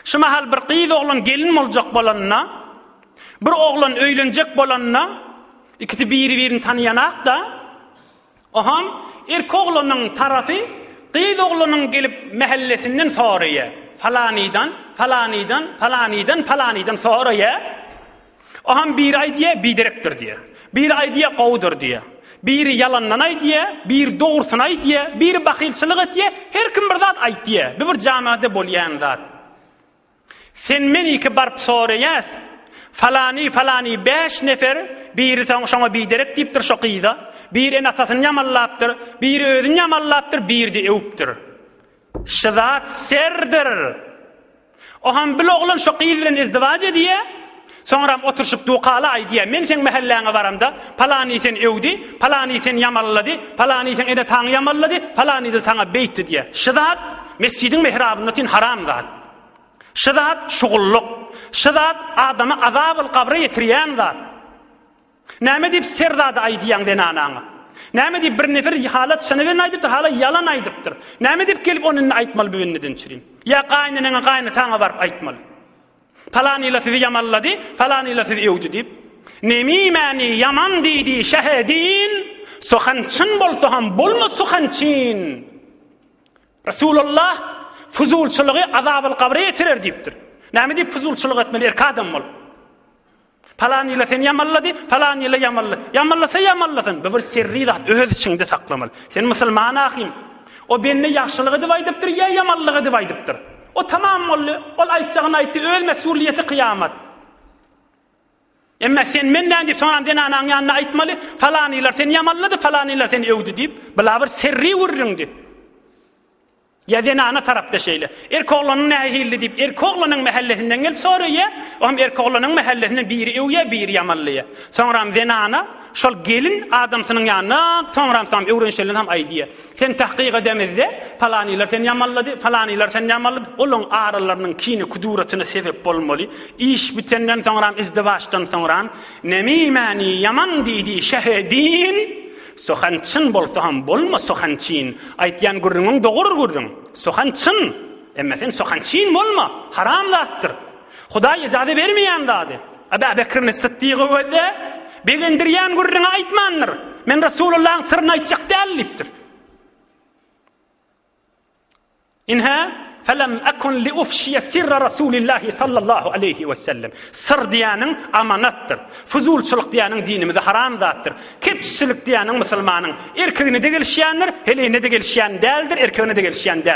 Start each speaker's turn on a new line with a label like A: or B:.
A: Şu mahal bir kıyız oğlan gelin olacak bolanına, bir oğlan öylenecek bolanına, ikisi birini tanıyanak da, oham erkek oğlanın tarafı kıyız oğlanın gelip mahallesinden soraya, falanidan soraya, oham bir ay diye bidirektir diye, bir ay diye kovdur diye, bir yalanlanay diye, bir doğursunay diye, bir bakilçılık diye, her kim bir zat ayt diye, bir camiada bolyan zat. Sen men iki barp sorayas, falani 5 nefer, biri şoňa bidirek dipdir şo kıyza, biri en atasyny ýamallapdyr, biri özüni ýamallapdyr, biri de öwüpdir. Şu zat serdir. Oham bil oglan şo kıyz bilen izdivaç ediye, sonra oturuşup duqala ay diye, men sen mahalläňe baramda, falani sen öwdi, falani sen ýamallady, falani sen ene taň ýamallady, falani de saňa beýtdi diye. Şu zat mescidin mihrabyna tin haram zat. Şu zat şugulluk, şu zat adamı azab-ı kabra yetirýän zat. Näme dip serdada aýdýan den anaňa? Näme dip bir nefer halat şanyny aýdypdyr, hala yalan aýdypdyr. Näme dip gelip onuň aýtmaly biwiniden çyryň? Ya gaýnynyň gaýny taňa barp aýtmaly. Falani ila sizi yamallady, falani ila sizi öwdi dip. Nemimani yaman diýdi şahedin, sohançyn bolsa ham bolma sohançyn. Rasulullah fuzulçylygy azab-ı kabra yetirer dipdir. Näme dip fuzulçylyk etmeli erkek adam bol. Falani ila sen yamallady, falani ila yamallady. Yamallasa yamallasyn, bir sirri zat öz içinde saklamaly. Sen musulman ahim, o benne ýaxşylygy dip aýdypdyr, ya yamanlygy dip aýdypdyr. O tamam bolly, ol aýtjagyny aýtdy, öz mesuliyeti kıyamat. Emma sen menden dip soňra den anaň ýanyna aýtmaly, falaniler sen yamallady, falaniler sen öwdi dip, bila bir sirri urrundy. Ya den ana tarapda şeýle. Erkoglanyň nähilli dip, erkoglanyň mahallesinden gelip soraýa, hem erkoglanyň mahallesinden biri öwýe, biri yamanlýa. Soňra den ana şol gelin adamsynyň ýanyna, soňra sam öwrenşelen ham aýdýa. Sen tahqiq edemizde, falaniler sen yamanlady, falaniler sen yamanlady. Olaň aralarynyň kini kuduratyna sebep bolmaly. İş bitenden soňra izdivaçdan soňra nemimani yaman diýdi şahedin. Sohançyn bolsa ham bolma sohançyn. Aýtýan gurrüňiň dogry gurrüň. Sohançyn. Emma sen sohançyn bolma. Haram zatdyr. Hudaý ijazat bermeýän zady. Abu Bekr Siddiq öwde begendirýän gurrüňe aýtmandyr. Men Rasulullahyň syryny aýtjak dälipdir. İnha فلم أكن لأفشي سر رسول الله صلى الله عليه وسلم. Sır diýäniň amanattır. Fuzulçylyk diýäniň dinimizde haram zatdyr. Kepçilik diýäniň musulmanyň erkegine de gelişýändir, helene de gelişýän däldir, erkegine de gelişýän däl.